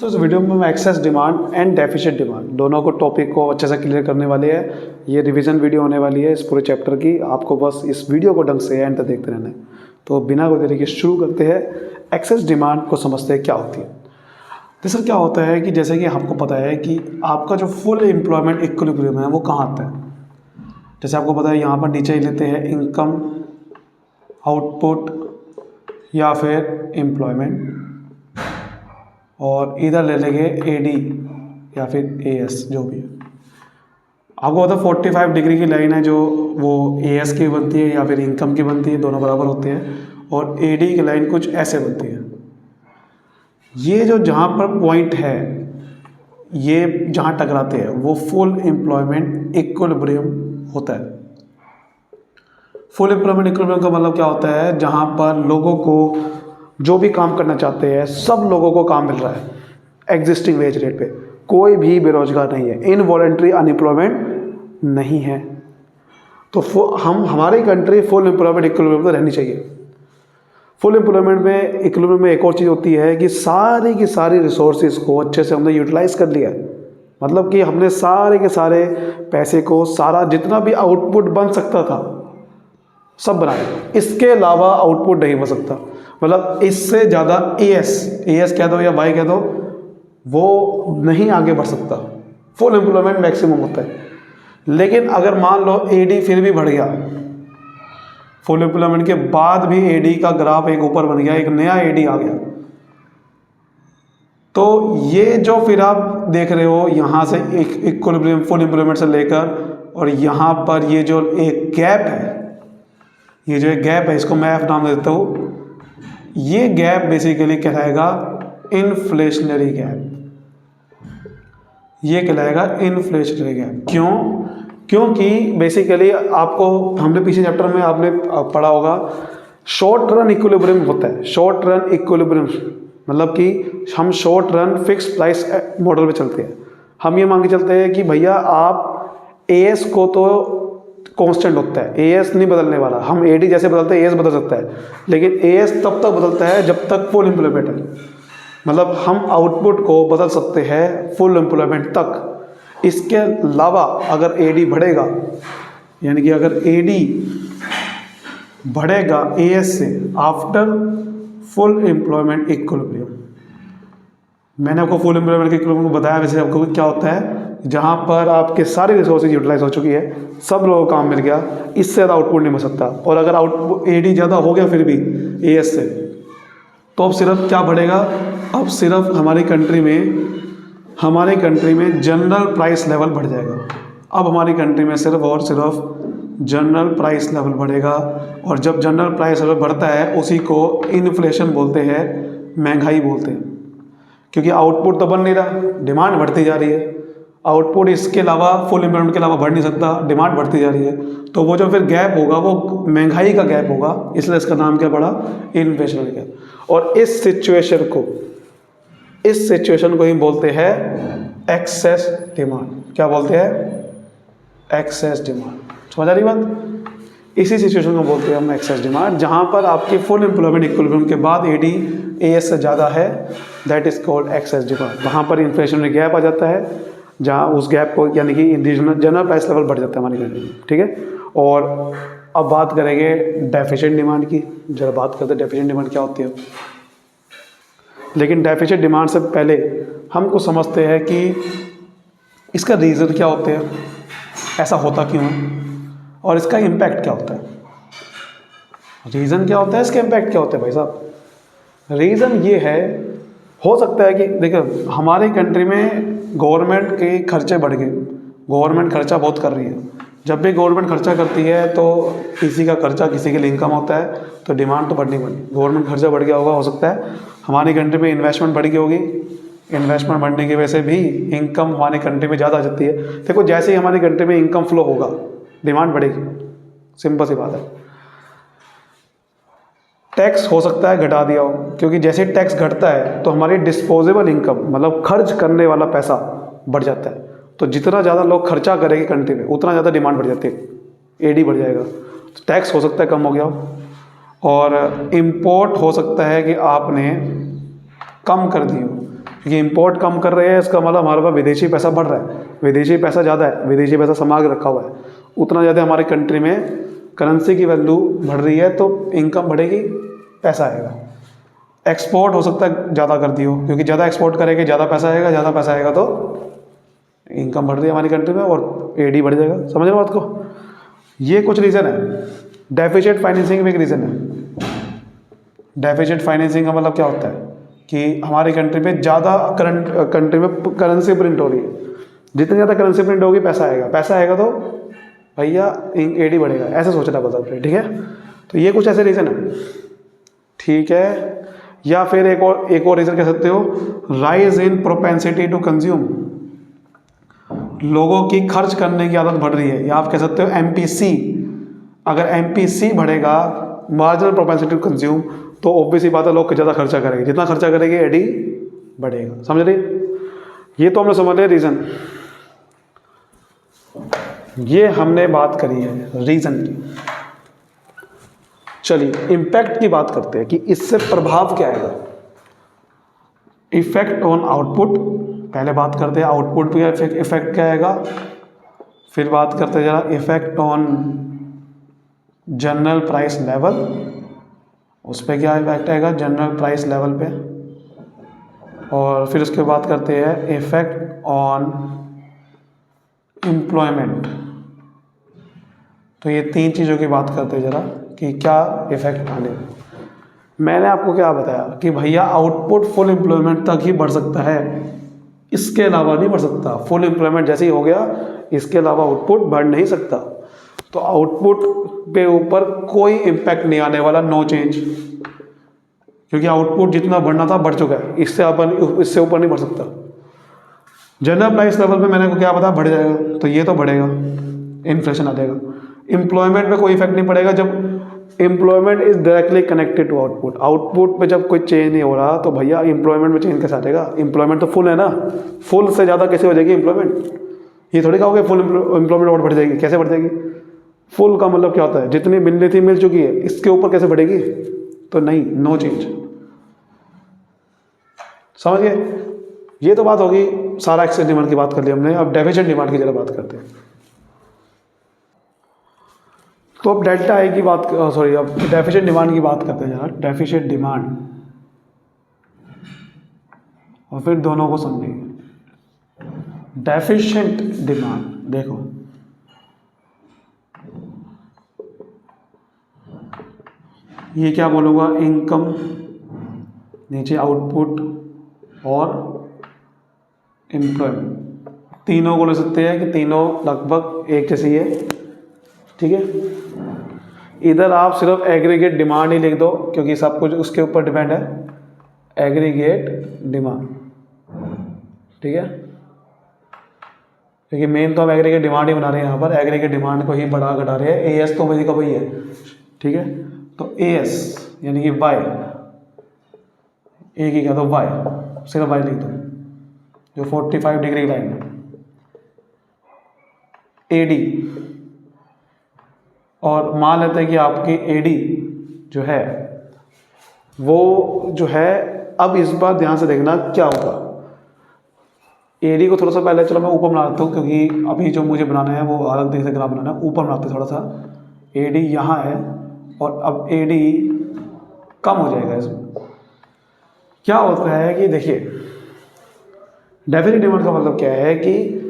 तो इस वीडियो में हम excess demand and deficit demand दोनों को टॉपिक को अच्छे से क्लियर करने वाले हैं। ये रिवीजन वीडियो होने वाली है इस पूरे चैप्टर की। आपको बस इस वीडियो को ढंग से एंड तक देखते रहना है। तो बिना कोई देरी के शुरू करते हैं। एक्सेस डिमांड को समझते हैं क्या होती है। दरअसल क्या होता है कि जैसे कि आपको पता है कि आपका जो फुल एम्प्लॉयमेंट इक्विलिब्रियम है वो कहाँ आता है। जैसे आपको पता है यहाँ पर नीचे ही लेते हैं इनकम, आउटपुट या फिर एम्प्लॉयमेंट, और इधर ले लेंगे एडी या फिर एएस जो भी है। आपको पता है 45 डिग्री की लाइन है जो वो एएस की बनती है या फिर इनकम की बनती है, दोनों बराबर होते हैं। और एडी की लाइन कुछ ऐसे बनती है। ये जो जहाँ पर पॉइंट है, ये जहाँ टकराते हैं वो फुल एम्प्लॉयमेंट इक्विलिब्रियम होता है। फुल एम्प्लॉयमेंट इक्विलिब्रियम का मतलब क्या होता है, जहाँ पर लोगों को जो भी काम करना चाहते हैं सब लोगों को काम मिल रहा है एग्जिस्टिंग वेज रेट पे। कोई भी बेरोजगार नहीं है, इनवॉलंटरी अनएम्प्लॉयमेंट नहीं है। तो हमारी कंट्री फुल एम्प्लॉयमेंट इक्विलिब्रियम में रहनी चाहिए। फुल एम्प्लॉयमेंट में इक्विलिब्रियम में एक और चीज़ होती है कि सारी की सारी रिसोर्सेज को अच्छे से हमने यूटिलाइज कर लिया है। मतलब कि हमने सारे के सारे पैसे को, सारा जितना भी आउटपुट बन सकता था सब बनाया। इसके अलावा आउटपुट नहीं बन सकता। मतलब इससे ज़्यादा एएस कह दो या वाई कह दो, वो नहीं आगे बढ़ सकता। फुल एम्प्लॉयमेंट मैक्सिमम होता है। लेकिन अगर मान लो एडी फिर भी बढ़ गया, फुल एम्प्लॉयमेंट के बाद भी एडी का ग्राफ एक ऊपर बन गया, एक नया एडी आ गया, तो ये जो फिर आप देख रहे हो यहाँ से एक इक्विलिब्रियम फुल एम्प्लॉयमेंट से लेकर और यहाँ पर ये जो एक गैप है, ये जो एक गैप है इसको मैं एफ नाम देता हूँ। ये गैप बेसिकली कहलाएगा इन्फ्लेशनरी गैप। ये कहलाएगा इन्फ्लेशनरी गैप। क्यों? क्योंकि बेसिकली आपको हमने पीछे चैप्टर में आपने पढ़ा होगा, शॉर्ट रन इक्विलिब्रियम होता है। शॉर्ट रन इक्विलिब्रियम मतलब कि हम short run fix price model पे चलते हैं। हम ये मान के चलते हैं कि भैया आप एएस को तो कांस्टेंट होता है, एएस नहीं बदलने वाला। हम एडी जैसे बदलते हैं एएस बदल सकता है, लेकिन एएस तब तक बदलता है जब तक फुल एम्प्लॉयमेंट है। मतलब हम आउटपुट को बदल सकते हैं फुल एम्प्लॉयमेंट तक। इसके अलावा अगर एडी बढ़ेगा, यानी कि अगर एडी बढ़ेगा एएस से आफ्टर फुल एम्प्लॉयमेंट इक्विलिब्रियम। मैंने आपको फुल एम्प्लॉयमेंट के इक्विलिब्रियम को बताया। वैसे आपको क्या होता है, जहाँ पर आपके सारे रिसोर्सेज यूटिलाइज हो चुकी है, सब लोगों को काम मिल गया, इससे ज़्यादा आउटपुट नहीं मिल सकता। और अगर आउटपुट एडी ज़्यादा हो गया फिर भी एएस से, तो अब सिर्फ क्या बढ़ेगा, अब सिर्फ हमारी कंट्री में जनरल प्राइस लेवल बढ़ जाएगा। अब हमारी कंट्री में सिर्फ और सिर्फ जनरल प्राइस लेवल बढ़ेगा। और जब जनरल प्राइस लेवल बढ़ता है उसी को इन्फ्लेशन बोलते हैं, महंगाई बोलते हैं। क्योंकि आउटपुट तो बन नहीं रहा, डिमांड बढ़ती जा रही है। आउटपुट इसके अलावा फुल एम्प्लॉयमेंट के अलावा बढ़ नहीं सकता, डिमांड बढ़ती जा रही है। तो वो जो फिर गैप होगा वो महंगाई का गैप होगा, इसलिए इसका नाम क्या पड़ा, इन्फ्लेशनरी गैप। और इस सिचुएशन को ही बोलते हैं एक्सेस डिमांड। क्या बोलते हैं? Excess demand. समझ आ रही बात? इसी सिचुएशन को बोलते हैं हम एक्सेस डिमांड, जहाँ पर आपके फुल एम्प्लॉयमेंट इक्विलिब्रियम के बाद एडी एएस से ज़्यादा है, that is called excess demand. वहाँ पर इन्फ्लेशनरी गैप आ जाता है, जहाँ उस गैप को यानी कि जनरल प्राइस लेवल बढ़ जाता है हमारी कंट्री में। ठीक है। और अब बात करेंगे डेफिसिट डिमांड की। जरा बात करते हैं डेफिसिट डिमांड क्या होती है। लेकिन डेफिसिट डिमांड से पहले हमको समझते हैं कि इसका रीज़न क्या होते हैं, ऐसा होता क्यों है, और इसका इम्पैक्ट क्या होता है। रीज़न क्या होता है, इसका इम्पैक्ट क्या होता है भाई साहब। रीज़न ये है, हो सकता है कि देखिए हमारी कंट्री में गवर्नमेंट के खर्चे बढ़ गए। गवर्नमेंट खर्चा बहुत कर रही है। जब भी गवर्नमेंट खर्चा करती है तो किसी का खर्चा किसी के लिए इनकम होता है, तो डिमांड तो बढ़नी बढ़ी। गवर्नमेंट खर्चा बढ़ गया होगा, हो सकता है हमारी कंट्री में इन्वेस्टमेंट बढ़ गई होगी। इन्वेस्टमेंट बढ़ने की वजह से भी इनकम हमारी कंट्री में ज़्यादा आ जाती है। देखो जैसे ही हमारी कंट्री में इनकम फ्लो होगा, डिमांड बढ़ेगी, सिंपल सी बात है। टैक्स हो सकता है घटा दिया हो, क्योंकि जैसे टैक्स घटता है तो हमारी डिस्पोजेबल इनकम मतलब खर्च करने वाला पैसा बढ़ जाता है। तो जितना ज़्यादा लोग खर्चा करेंगे कंट्री में, उतना ज़्यादा डिमांड बढ़ जाती है, एडी बढ़ जाएगा। तो टैक्स हो सकता है कम हो गया हो, और इम्पोर्ट हो सकता है कि आपने कम कर दी हो, क्योंकि इंपोर्ट कम कर रहे हैं, इसका मतलब हमारे पास विदेशी पैसा बढ़ रहा है, विदेशी पैसा ज़्यादा है, विदेशी पैसा संभाल के रखा हुआ है, उतना ज़्यादा हमारे कंट्री में करेंसी की वैल्यू बढ़ रही है, तो इनकम बढ़ेगी, पैसा आएगा। एक्सपोर्ट हो सकता है ज़्यादा कर दियो, क्योंकि ज़्यादा एक्सपोर्ट करेंगे ज़्यादा पैसा आएगा, ज़्यादा पैसा आएगा तो इनकम बढ़ रही है हमारी कंट्री में और एडी बढ़ जाएगा। समझ रहे हो बात को? ये कुछ रीज़न है। डेफिसिट फाइनेंसिंग में एक रीज़न है। डेफिसिट फाइनेंसिंग का मतलब क्या होता है कि हमारी कंट्री में ज़्यादा कंट्री में करेंसी प्रिंट हो रही है, जितनी ज़्यादा करेंसी प्रिंट होगी पैसा आएगा, पैसा आएगा तो भैया एडी बढ़ेगा, ऐसे सोचना बस आपने, ठीक है। तो ये कुछ ऐसे रीज़न है, ठीक है। या फिर एक और रीज़न कह सकते हो, rise in propensity to consume, लोगों की खर्च करने की आदत बढ़ रही है, या आप कह सकते हो एमपीसी। अगर एमपीसी बढ़ेगा, मार्जिनल प्रोपेंसिटी टू कंज्यूम, तो ऑब्वियसली बात है लोग ज़्यादा खर्चा करेंगे, जितना खर्चा करेंगे एडी बढ़ेगा। समझ रहे? ये तो हमने समझ लिया रीज़न। ये हमने बात करी है रीज़न की। चलिए इम्पैक्ट की बात करते हैं कि इससे प्रभाव क्या आएगा। इफेक्ट ऑन आउटपुट, पहले बात करते हैं आउटपुट पे इफेक्ट क्या आएगा, फिर बात करते हैं जरा effect on general price level, उस पर क्या इफेक्ट आएगा जनरल प्राइस लेवल पे, और फिर उसके बाद करते हैं इफेक्ट ऑन एम्प्लॉयमेंट। तो ये तीन चीज़ों की बात करते हैं जरा कि क्या इफेक्ट आने। मैंने आपको क्या बताया कि भैया आउटपुट फुल एम्प्लॉयमेंट तक ही बढ़ सकता है, इसके अलावा नहीं बढ़ सकता। फुल एम्प्लॉयमेंट जैसे ही हो गया, इसके अलावा आउटपुट बढ़ नहीं सकता। तो आउटपुट पे ऊपर कोई इम्पैक्ट नहीं आने वाला, नो चेंज, क्योंकि आउटपुट जितना बढ़ना था बढ़ चुका है, इससे ऊपर नहीं बढ़ सकता। जनरल प्राइस लेवल पे मैंने को क्या बताया बढ़ जाएगा, तो ये तो बढ़ेगा, इन्फ्लेशन आ जाएगा। एम्प्लॉयमेंट पे कोई इफेक्ट नहीं पड़ेगा, जब employment is directly connected to output. Output पे जब कोई चेंज नहीं हो रहा तो भैया एम्प्लॉयमेंट में चेंज कैसे आ जाएगा? एम्प्लॉयमेंट तो फुल है ना, फुल से ज़्यादा कैसे हो जाएगी एम्प्लॉयमेंट? ये थोड़ी कहोगे फुल एम्प्लॉयमेंट और बढ़ जाएगी, कैसे बढ़ जाएगी? फुल का मतलब क्या होता है, जितनी मिलनी थी मिल चुकी है, इसके ऊपर कैसे बढ़ेगी? तो नहीं, नो चेंज। समझ गए? ये तो बात होगी, सारा एक्सेस डिमांड की बात कर ली हमने। अब डेफिसिट डिमांड की जरा बात करते हैं। तो अब डेल्टा आई की बात, सॉरी, अब डेफिसिट डिमांड की बात करते हैं जरा। डेफिसिट डिमांड, और फिर दोनों को समझेंगे। डेफिशिएंट डिमांड, देखो ये क्या बोलूँगा, इनकम, नीचे आउटपुट और एम्प्लॉयमेंट, तीनों को ले सकते हैं कि तीनों लगभग एक जैसी है, ठीक है। इधर आप सिर्फ एग्रीगेट डिमांड ही लिख दो, क्योंकि सब कुछ उसके ऊपर डिपेंड है, एग्रीगेट डिमांड, ठीक है। क्योंकि मेन तो हम एग्रीगेट डिमांड ही बना रहे हैं यहाँ पर, एग्रीगेट डिमांड को ही बढ़ा घटा रहे हैं। एएस तो वही का वही है, ठीक है। तो एएस यानी कि वाई, एक ही कह दो वाई, सिर्फ वाई लिख दो, जो 45 डिग्री लाइन है। एडी, और मान लेते हैं कि आपकी एडी जो है वो जो है, अब इस बार ध्यान से देखना क्या होगा। एडी को थोड़ा सा पहले, चलो मैं ऊपर बना देता हूँ, क्योंकि अभी जो मुझे बनाना है वो अलग तरीके से ग्राफ बनाना है। ऊपर बनाते थोड़ा सा, एडी यहाँ है और अब एडी कम हो जाएगा। इसमें क्या होता है कि देखिए, डेफिसिट डिमांड का मतलब क्या है कि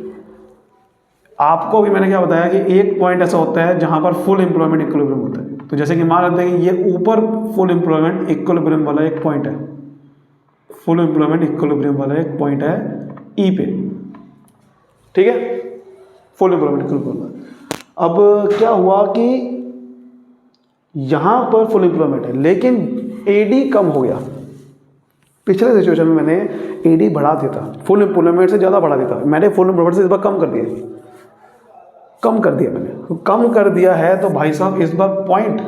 आपको भी मैंने क्या बताया कि एक पॉइंट ऐसा होता है जहां पर फुल एम्प्लॉयमेंट इक्विलिब्रियम होता है। तो जैसे कि मान लेते हैं कि ये ऊपर फुल एम्प्लॉयमेंट इक्विलिब्रियम वाला एक पॉइंट है, फुल एम्प्लॉयमेंट इक्विलिब्रियम वाला एक पॉइंट है ई पे, ठीक है, फुल एम्प्लॉयमेंट इक्विलिब्रियम। अब क्या हुआ कि यहां पर फुल एम्प्लॉयमेंट है, लेकिन एडी कम हो गया। पिछले सिचुएशन में मैंने एडी बढ़ा दिया था, फुल एम्प्लॉयमेंट से ज़्यादा बढ़ा दिया था, मैंने फुल एम्प्लॉयमेंट से इस बार कम कर दिया, मैंने तो कम कर दिया है। तो भाई साहब इस बार पॉइंट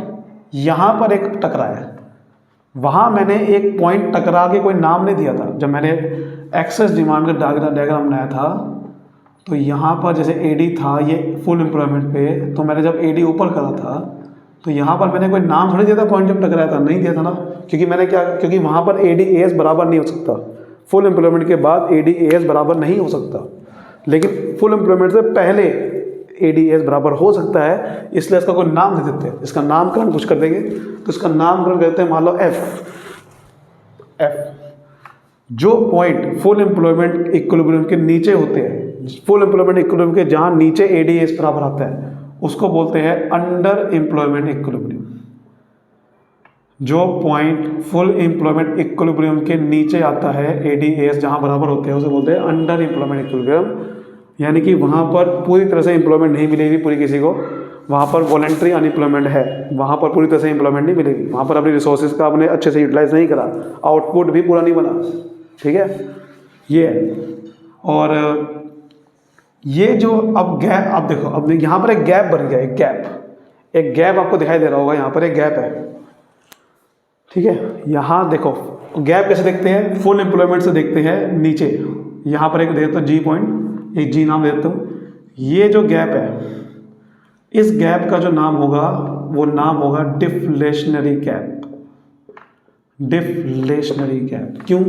यहाँ पर एक टकराया, वहाँ मैंने एक पॉइंट टकरा के कोई नाम नहीं दिया था। जब मैंने एक्सेस डिमांड का डायग्राम बनाया था, तो यहाँ पर जैसे एडी था ये फुल एम्प्लॉयमेंट पे, तो मैंने जब एडी ऊपर करा था तो यहाँ पर मैंने कोई नाम थोड़ी दिया था, पॉइंट जब टकराया था नहीं दिया था ना, क्योंकि मैंने क्या, क्योंकि वहाँ पर एडी एस बराबर नहीं हो सकता, फुल एम्प्लॉयमेंट के बाद ADAS बराबर नहीं हो सकता, लेकिन फुल एम्प्लॉयमेंट से पहले ADAS बराबर हो सकता है, इसलिए इसका कोई नाम दे देते हैं। इसका नामकरण कुछ कर देंगे, तो इसका नामकरण करते हैं मान लो F। जो पॉइंट फुल एम्प्लॉयमेंट इक्विलिब्रियम के नीचे होते हैं, फुल एम्प्लॉयमेंट इक्विलिब्रियम के जहाँ नीचे ADAS बराबर आता है, उसको बोलते हैं अंडर एम्प्लॉयमेंट इक्विलिब्रियम। जो पॉइंट फुल एम्प्लॉयमेंट इक्विलिब्रियम के नीचे आता है ADAS जहाँ बराबर होते हैं, उसे बोलते हैं अंडर एम्प्लॉयमेंट इक्विलिब्रियम। यानी कि वहाँ पर पूरी तरह से एम्प्लॉयमेंट नहीं मिलेगी पूरी किसी को, वहाँ पर वॉलेंट्री अनएम्प्लॉयमेंट है, वहाँ पर पूरी तरह से एम्प्लॉयमेंट नहीं मिलेगी, वहाँ पर अपनी रिसोर्सेज का आपने अच्छे से यूटिलाइज नहीं करा, आउटपुट भी पूरा नहीं बना, ठीक है, ये है। और ये जो अब गैप, आप देखो अब यहाँ पर एक गैप बन गया, एक गैप आपको दिखाई दे रहा होगा, यहाँ पर एक गैप है, ठीक है। यहाँ देखो गैप कैसे देखते हैं, फुल एम्प्लॉयमेंट से देखते हैं नीचे, यहाँ पर एक दे देता हूँ G पॉइंट, एक G नाम दे देता हूँ। ये जो गैप है, इस गैप का जो नाम होगा वो नाम होगा डिफ्लेशनरी गैप। डिफ्लेशनरी गैप, क्यों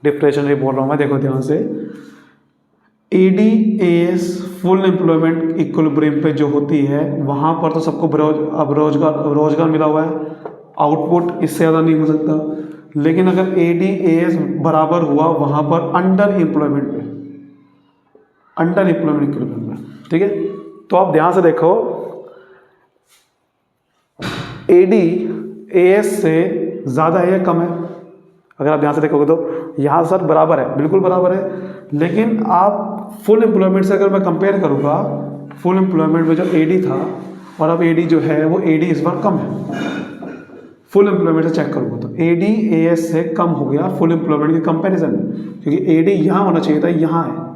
डिफ्लेशनरी बोल रहा हूँ मैं, देखो ध्यान से। ADAS फुल एम्प्लॉयमेंट इक्विलिब्रियम पे जो होती है, वहाँ पर तो सबको अब रोजगार मिला हुआ है, आउटपुट इससे ज़्यादा नहीं हो सकता। लेकिन अगर ADAS बराबर हुआ वहाँ पर अंडर एम्प्लॉयमेंट पे, अंडर एम्प्लॉयमेंट इक्विलिब्रियम में, ठीक है। तो आप ध्यान से देखो, ADAS से ज़्यादा है या कम है? अगर आप ध्यान से देखोगे तो यहाँ सर बराबर है, बिल्कुल बराबर है। लेकिन आप फुल एम्प्लॉयमेंट से अगर मैं कंपेयर करूँगा, फुल एम्प्लॉयमेंट में जो AD था और अब AD जो है वो AD इस बार कम है। फुल एम्प्लॉयमेंट से चेक करूँगा तो ADAS से कम हो गया फुल एम्प्लॉयमेंट के कंपैरिजन में, क्योंकि AD यहाँ होना चाहिए था, यहाँ है,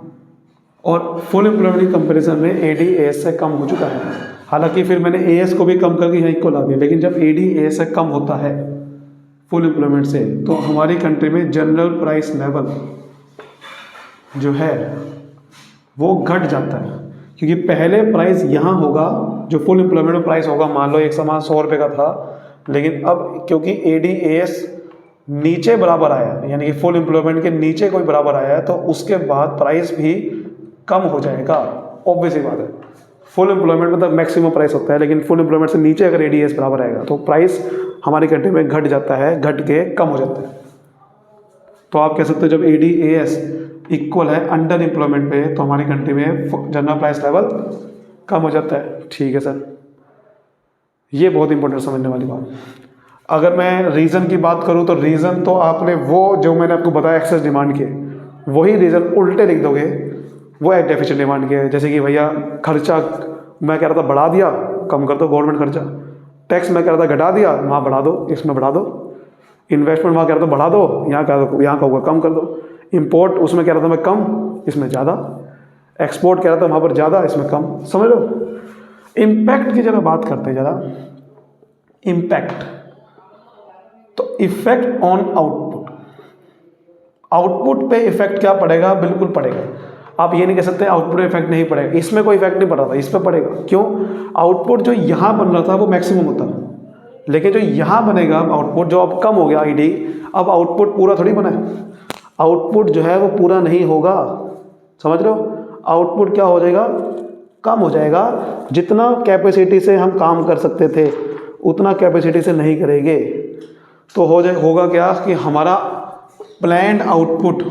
और फुल एम्प्लॉयमेंट के कंपैरिजन में ADAS से कम हो चुका है। हालांकि फिर मैंने AS को भी कम करके यहाँ इक्वल आ दिया, लेकिन जब ADAS से कम होता है फुल एम्प्लॉयमेंट से, तो हमारी कंट्री में जनरल प्राइस लेवल जो है वो घट जाता है। क्योंकि पहले प्राइस यहाँ होगा, जो फुल एम्प्लॉयमेंट में प्राइस होगा, मान लो एक सामान 100 रुपये का था, लेकिन अब क्योंकि ADAS नीचे बराबर आया, यानी कि फुल एम्प्लॉयमेंट के नीचे कोई बराबर आया है, तो उसके बाद प्राइस भी कम हो जाएगा। ऑब्वियस ही बात है, फुल एम्प्लॉयमेंट में तो मैक्सिमम प्राइस होता है, लेकिन फुल एम्प्लॉयमेंट से नीचे अगर ADAS बराबर आएगा तो प्राइस हमारी कंट्री में घट जाता है, घट के कम हो जाता है। तो आप कह सकते हो जब ADAS इक्वल है अंडर एम्प्लॉयमेंट पे, तो हमारी कंट्री में जनरल प्राइस लेवल कम हो जाता है। ठीक है सर, ये बहुत इंपॉर्टेंट समझने वाली बात। अगर मैं रीज़न की बात करूँ तो रीज़न तो आपने वो जो मैंने आपको बताया एक्सेस डिमांड के, वही रीज़न उल्टे लिख दोगे, वो है डेफिशिएंट डिमांड के। जैसे कि भैया खर्चा मैं कह रहा था बढ़ा दिया, कम कर दो गवर्नमेंट खर्चा। टैक्स मैं कह रहा था घटा दिया, वहाँ बढ़ा दो, इसमें बढ़ा दो। इन्वेस्टमेंट वहाँ कह रहा था बढ़ा दो, यहाँ का होगा कम कर दो। इम्पोर्ट उसमें कह रहा था मैं कम, इसमें ज़्यादा। एक्सपोर्ट कह रहा था वहाँ पर ज़्यादा, इसमें कम। समझ लो। इम्पैक्ट की जरा बात करते हैं, जरा इम्पैक्ट। तो इफेक्ट ऑन आउटपुट, आउटपुट पे इफेक्ट क्या पड़ेगा? बिल्कुल पड़ेगा। आप ये नहीं कह सकते आउटपुट पे इफेक्ट नहीं पड़ेगा, इसमें कोई इफेक्ट नहीं पड़ रहा था, इस पर पड़ेगा। क्यों? आउटपुट जो यहाँ बन रहा था वो मैक्सिमम होता है, लेकिन जो यहाँ बनेगा आउटपुट, जो अब कम हो गया ID, अब आउटपुट पूरा थोड़ी बना है। आउटपुट जो है वो पूरा नहीं होगा, समझ रहे हो? आउटपुट क्या हो जाएगा? कम हो जाएगा। जितना कैपेसिटी से हम काम कर सकते थे उतना कैपेसिटी से नहीं करेंगे, तो होगा क्या कि हमारा प्लान्ड आउटपुट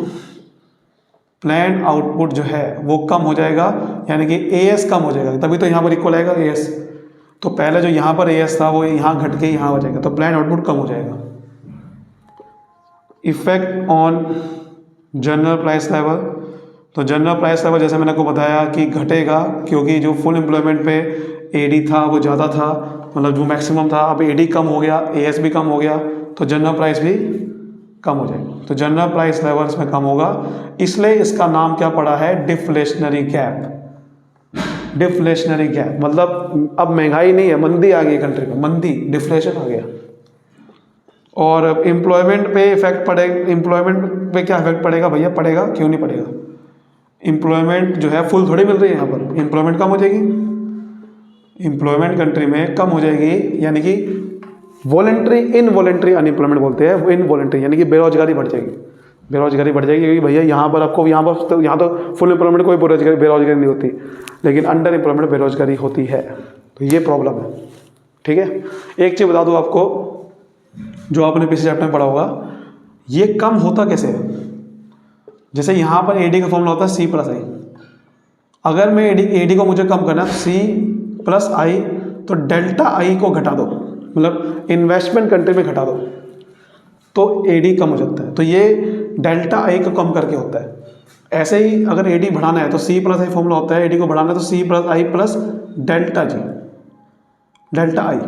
जो है वो कम हो जाएगा, यानी कि AS कम हो जाएगा। तभी तो यहाँ पर इक्वल आएगा AS। तो पहले जो यहाँ पर AS था वो यहाँ घट के यहाँ हो जाएगा, तो प्लान्ड आउटपुट कम हो जाएगा। Effect on general price level, तो जनरल प्राइस लेवल जैसे मैंने आपको बताया कि घटेगा, क्योंकि जो फुल एम्प्लॉयमेंट पे AD था वो ज़्यादा था, मतलब जो मैक्सिमम था, अब AD कम हो गया, AS भी कम हो गया, तो जनरल प्राइस भी कम हो जाएगा। तो जनरल प्राइस लेवल इसमें कम होगा, इसलिए इसका नाम क्या पड़ा है? Deflationary gap. डिफ्लेशनरी गैप मतलब अब महंगाई नहीं है, मंदी आ गई कंट्री में, मंदी, डिफ्लेशन आ गया। और एम्प्लॉयमेंट पे इफेक्ट पड़ेगा। एम्प्लॉयमेंट पे क्या इफेक्ट पड़ेगा भैया? पड़ेगा, क्यों नहीं पड़ेगा? एम्प्लॉयमेंट जो है फुल थोड़ी मिल रही है, यहाँ पर एम्प्लॉयमेंट कम हो जाएगी, एम्प्लॉयमेंट कंट्री में कम हो जाएगी, यानी कि वॉलेंट्री इनवॉलेंट्री अनएम्प्लॉयमेंट बोलते हैं, वो इनवॉलेंट्री यानी कि बेरोजगारी बढ़ जाएगी। बेरोजगारी बढ़ जाएगी, क्योंकि भैया यहाँ पर आपको यहाँ तो फुल एम्प्लॉयमेंट कोई बेरोजगारी नहीं होती, लेकिन अंडर एम्प्लॉयमेंट बेरोजगारी होती है। तो ये प्रॉब्लम है। ठीक है, एक चीज़ बता दूँ आपको, जो आपने पिछले चैप्टर में पढ़ा होगा, ये कम होता कैसे है। जैसे यहाँ पर एडी का फॉर्मूला होता है C+I। अगर मैं एडी को मुझे कम करना है तो C+I, तो डेल्टा आई को घटा दो, मतलब इन्वेस्टमेंट कंट्री में घटा दो, तो एडी कम हो जाता है। तो ये डेल्टा आई को कम करके होता है। ऐसे ही अगर एडी बढ़ाना है तो C+I फॉर्मूला होता है, एडी को बढ़ाना है तो C+I plus delta G, delta आई।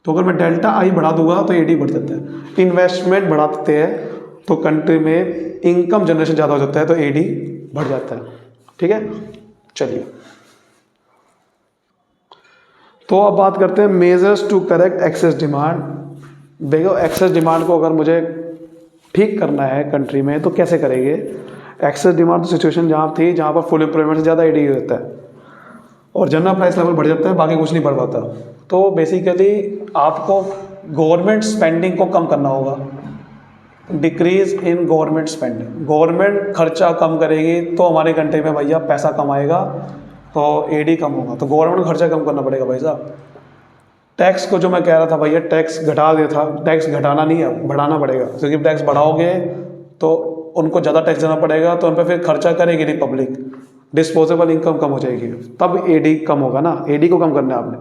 तो अगर मैं डेल्टा आई बढ़ा दूंगा तो एडी बढ़ जाता है। इन्वेस्टमेंट बढ़ा देते हैं तो कंट्री में इनकम जनरेशन ज़्यादा हो जाता है, तो एडी बढ़ जाता है। ठीक है, चलिए तो अब बात करते हैं measures to correct excess demand. देखो, एक्सेस डिमांड को अगर मुझे ठीक करना है कंट्री में तो कैसे करेंगे। एक्सेस डिमांड तो सिचुएशन जहाँ थी जहाँ पर फुल एम्प्लॉयमेंट से ज़्यादा एडी होता है और जनरल प्राइस लेवल बढ़ जाता है, बाकी कुछ नहीं बढ़ पाता। तो बेसिकली आपको गवर्नमेंट स्पेंडिंग को कम करना होगा, decrease in government spending. Government खर्चा कम करेगी तो हमारे कंट्री में भैया पैसा कम आएगा, तो एडी कम होगा। तो गवर्नमेंट को खर्चा कम करना पड़ेगा भाई साहब। टैक्स को जो मैं कह रहा था भैया, टैक्स घटा दिया था, टैक्स घटाना नहीं है, बढ़ाना पड़ेगा, क्योंकि टैक्स बढ़ाओगे तो उनको ज़्यादा टैक्स देना पड़ेगा, तो उन पर फिर खर्चा करेगी नहीं पब्लिक, डिस्पोजेबल इनकम कम हो जाएगी, तब एडी कम होगा ना। एडी को कम करना है आपने,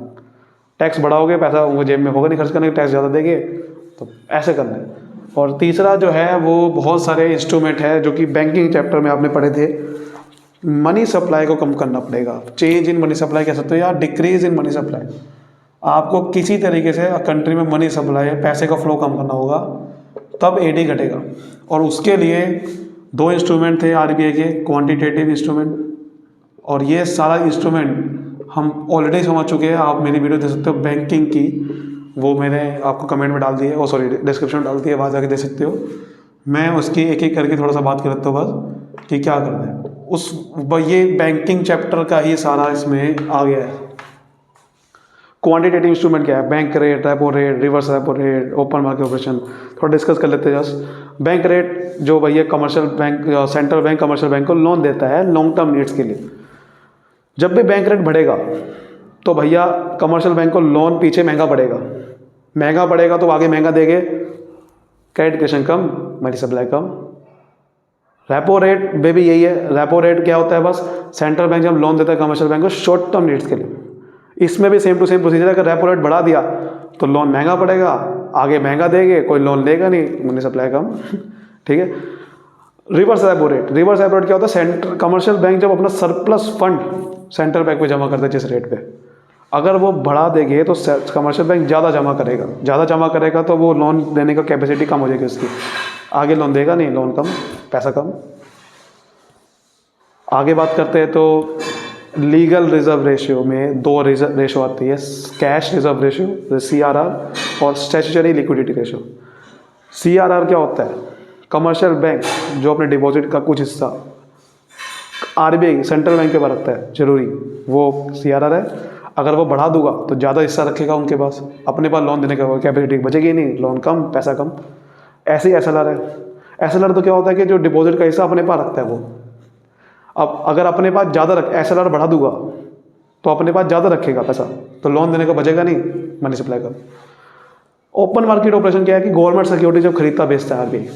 टैक्स बढ़ाओगे पैसा उनको जेब में होगा नहीं खर्च करने, टैक्स ज़्यादा देंगे, तो ऐसे करना है। और तीसरा जो है वो बहुत सारे इंस्ट्रूमेंट है जो कि बैंकिंग चैप्टर में आपने पढ़े थे, मनी सप्लाई को कम करना पड़ेगा। चेंज इन मनी सप्लाई कह सकते हो या डिक्रीज इन मनी सप्लाई। आपको किसी तरीके से कंट्री में मनी सप्लाई, पैसे का फ्लो कम करना होगा, तब एडी घटेगा। और उसके लिए दो इंस्ट्रूमेंट थे आरबीआई के, क्वांटिटेटिव इंस्ट्रूमेंट, और ये सारा इंस्ट्रूमेंट हम ऑलरेडी समझ चुके हैं। आप मेरी वीडियो देख सकते हो बैंकिंग की, वो मैंने आपको कमेंट में डाल दी है, सॉरी डिस्क्रिप्शन में डाल दी है, वहाँ जाके देख सकते हो। मैं उसकी एक एक करके थोड़ा सा बात कर लेता हूँ बस कि क्या करना है। ये बैंकिंग चैप्टर का ही सारा इसमें आ गया है। क्वांटिटेटिव इंस्ट्रूमेंट क्या है, bank rate, repo rate, reverse repo rate, open market operation, थोड़ा डिस्कस कर लेते हैं जस्ट। बैंक रेट जो भैया commercial bank, central bank commercial bank को लोन देता है लॉन्ग टर्म नीड्स के लिए। जब भी बैंक रेट बढ़ेगा तो भैया कमर्शियल बैंक को लोन पीछे महंगा पड़ेगा, तो आगे महंगा देंगे, क्रेडिट क्रिएशन कम, मनी सप्लाई कम। रेपो रेट में भी यही है। रेपो रेट क्या होता है, बस सेंट्रल बैंक जब लोन देता है कमर्शियल बैंक को शॉर्ट टर्म नीड्स के लिए, इसमें भी सेम टू सेम प्रोसीजर है। अगर रेपो रेट बढ़ा दिया तो लोन महंगा पड़ेगा, आगे महंगा देंगे, कोई लोन लेगा नहीं, मनी सप्लाई कम। ठीक है। रिवर्स रेपो रेट क्या होता है, कमर्शियल बैंक जब अपना सरप्लस फंड सेंट्रल बैंक में जमा करते हैं जिस रेट पे, अगर वो बढ़ा देंगे तो कमर्शियल बैंक ज़्यादा जमा करेगा, तो वो लोन देने का कैपेसिटी कम हो जाएगी उसकी, आगे लोन देगा नहीं, लोन कम, पैसा कम। आगे बात करते हैं तो लीगल रिजर्व रेशियो में दो रेशियो आती है, कैश रिजर्व रेशियो CRR और स्टैट्यूटरी लिक्विडिटी रेशियो। CRR क्या होता है, कमर्शियल बैंक जो अपने डिपॉजिट का कुछ हिस्सा RBI सेंट्रल बैंक के पास रखता है जरूरी, वो CRR है। अगर वो बढ़ा दूंगा तो ज़्यादा हिस्सा रखेगा उनके पास, अपने पास लोन देने का कैपेसिटी बचेगी नहीं, लोन कम, पैसा कम। ऐसे ही SLR है। SLR तो क्या होता है कि जो डिपॉजिट का हिस्सा अपने पास रखता है वो, अब अगर अपने पास ज़्यादा SLR बढ़ा दूंगा तो अपने पास ज़्यादा रखेगा पैसा, तो लोन देने का बचेगा नहीं, मनी सप्लाई कम। ओपन मार्केट ऑपरेशन क्या है कि गवर्नमेंट सिक्योरिटी जब खरीदता बेचता है RBI,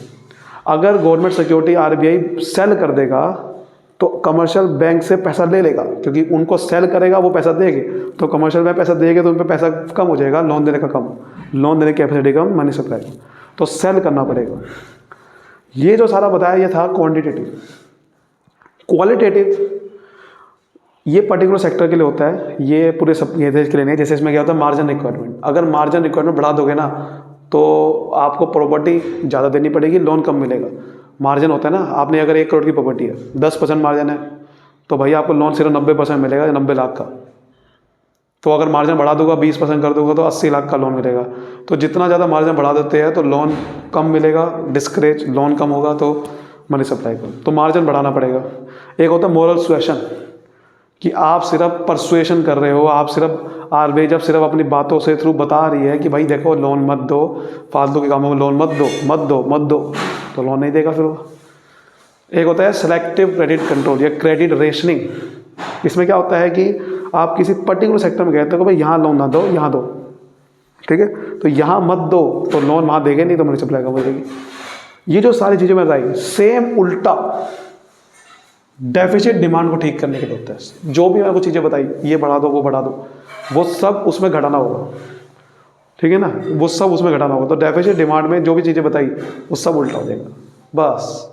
अगर गवर्नमेंट सिक्योरिटी RBI सेल कर देगा तो कमर्शियल बैंक से पैसा ले लेगा, क्योंकि उनको सेल करेगा वो पैसा देंगे, तो कमर्शियल बैंक पैसा देंगे तो उन पर पैसा कम हो जाएगा, लोन देने का कम, लोन देने की कैपेसिटी कम, मनी सप्लाई, तो सेल करना पड़ेगा। ये जो सारा बताया ये था क्वांटिटेटिव। क्वालिटेटिव ये पर्टिकुलर सेक्टर के लिए होता है, ये पूरे सब ये देश के लिए नहीं। जैसे इसमें क्या होता है, मार्जिन रिक्वायरमेंट, अगर मार्जिन रिक्वायरमेंट बढ़ा दोगे ना तो आपको प्रॉपर्टी ज़्यादा देनी पड़ेगी, लोन कम मिलेगा। मार्जिन होता है ना, आपने अगर 1 करोड़ की प्रॉपर्टी है, 10% मार्जिन है, तो भैया आपको लोन सिर्फ 90% मिलेगा, 90 लाख का। तो अगर मार्जिन बढ़ा दूंगा, 20% कर दूंगा, तो 80 लाख का लोन मिलेगा। तो जितना ज़्यादा मार्जिन बढ़ा देते हैं तो लोन कम मिलेगा, डिस्करेज, लोन कम होगा तो मनी सप्लाई कम, तो मार्जिन बढ़ाना पड़ेगा। एक होता है मोरल सुएशन, कि आप सिर्फ परसुएशन कर रहे हो, आप सिर्फ आरबीआई जब सिर्फ अपनी बातों से थ्रू बता रही है कि भाई देखो लोन मत दो, फालतू के कामों में लोन मत दो मत दो मत दो, तो लोन नहीं देगा फिर वो। एक होता है सेलेक्टिव क्रेडिट कंट्रोल या क्रेडिट रेशनिंग। इसमें क्या होता है कि आप किसी पर्टिकुलर सेक्टर में कहते हो भाई यहाँ लोन ना दो, यहाँ दो, ठीक है, तो यहाँ मत दो तो लोन वहाँ देंगे नहीं तो मनी सप्लाई कम हो जाएगी। ये जो सारी चीज़ें मैं बताई सेम उल्टा डेफिसिट डिमांड को ठीक करने के लिए होता है। जो भी मैंने को चीज़ें बताई, ये बढ़ा दो वो बढ़ा दो, वो सब उसमें घटाना होगा, ठीक है ना, वो सब उसमें घटाना होगा। तो डेफिसिट डिमांड में जो भी चीज़ें बताई वो सब उल्टा हो जाएगा। बस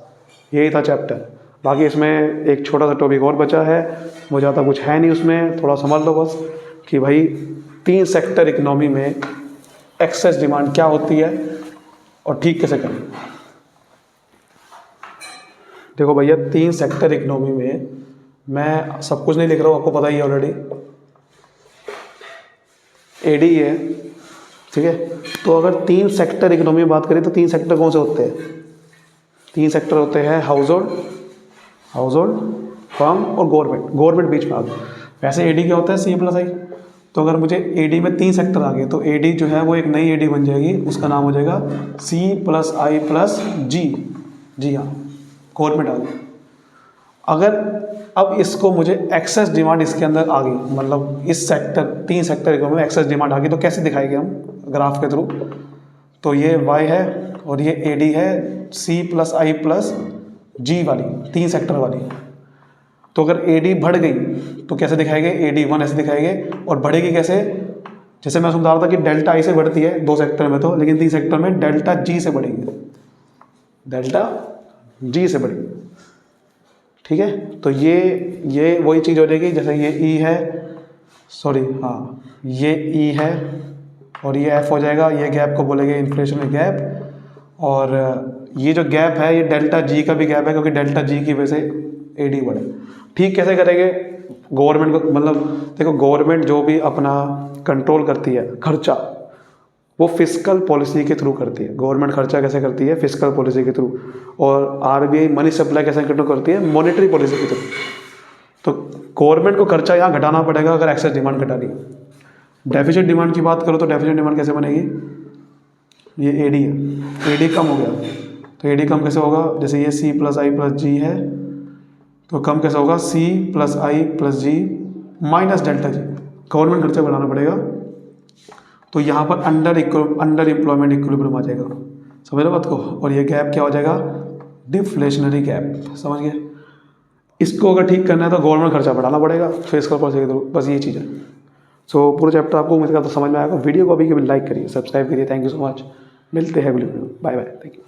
यही था चैप्टर। बाकी इसमें एक छोटा सा टॉपिक और बचा है, वो ज़्यादा कुछ है नहीं उसमें, थोड़ा समझ लो बस कि भाई 3 सेक्टर इकोनॉमी में एक्सेस डिमांड क्या होती है और ठीक कैसे करें। देखो भैया 3 सेक्टर इकोनॉमी में मैं सब कुछ नहीं लिख रहा हूँ, आपको पता ही है ऑलरेडी। एडी है, ठीक है। तो अगर 3 सेक्टर इकोनॉमी में बात करें तो 3 सेक्टर कौन से होते हैं? 3 सेक्टर होते हैं हाउस होल्ड, फर्म और गवर्नमेंट। गवर्नमेंट बीच में आ गया। वैसे एडी क्या होता है? C+I। तो अगर मुझे एडी में 3 सेक्टर आ गए तो एडी जो है वो एक नई एडी बन जाएगी, उसका नाम हो जाएगा C+I+G। जी हाँ, गवर्नमेंट आ गई। अगर अब इसको मुझे एक्सेस डिमांड इसके अंदर आ गई, मतलब इस सेक्टर 3 सेक्टर में एक्सेस डिमांड आ गई, तो कैसे दिखाएंगे हम ग्राफ के थ्रू? तो ये Y है और ये AD है C+I+G वाली 3 सेक्टर वाली। तो अगर AD बढ़ गई तो कैसे दिखाएंगे? AD1 ऐसे दिखाएंगे। और बढ़ेगी कैसे? जैसे मैं समझा रहा था कि डेल्टा I से बढ़ती है 2 सेक्टर में, तो लेकिन 3 सेक्टर में डेल्टा G से बढ़ेगी, डेल्टा G से बढ़ेगी, ठीक है। तो ये वही चीज़ हो जाएगी, जैसे ये E है, सॉरी हाँ, ये E है और ये F हो जाएगा। ये गैप को बोलेंगे इन्फ्लेशन में गैप, और ये जो गैप है ये डेल्टा G का भी गैप है, क्योंकि डेल्टा G की वजह से AD बढ़े। ठीक कैसे करेंगे? गवर्नमेंट को, मतलब देखो गवर्नमेंट जो भी अपना कंट्रोल करती है खर्चा, वो फिस्कल पॉलिसी के थ्रू करती है। गवर्नमेंट खर्चा कैसे करती है? फिस्कल पॉलिसी के थ्रू। और आरबीआई मनी सप्लाई कैसे कंट्रोल करती है? मॉनेटरी पॉलिसी के थ्रू। तो गवर्नमेंट को खर्चा यहाँ घटाना पड़ेगा अगर एक्सेस डिमांड घटानी है। डेफिसिट डिमांड की बात करो तो डेफिसिट डिमांड कैसे बनेगी? ये एडी है, एडी कम हो गया, तो एडी कम कैसे होगा? जैसे ये C+I+G है, तो कम कैसे होगा? C+I+G minus delta G। Government खर्चा बढ़ाना पड़ेगा, तो यहाँ पर अंडर एम्प्लॉयमेंट इक्विलिब्रियम आ जाएगा, समझ रहे बात को। और ये गैप क्या हो जाएगा? डिफ्लेशनरी गैप, समझ गए। इसको अगर ठीक करना है तो गवर्नमेंट खर्चा बढ़ाना पड़ेगा फिस्कल पॉलिसी के थ्रू, बस ये चीज़ है। सो पूरा चैप्टर आपको उम्मीद करता समझ में आएगा। वीडियो को अभी लाइक करिए, सब्सक्राइब करिए। थैंक यू सो मच, मिलते हैं अगली video, bye bye, thank you.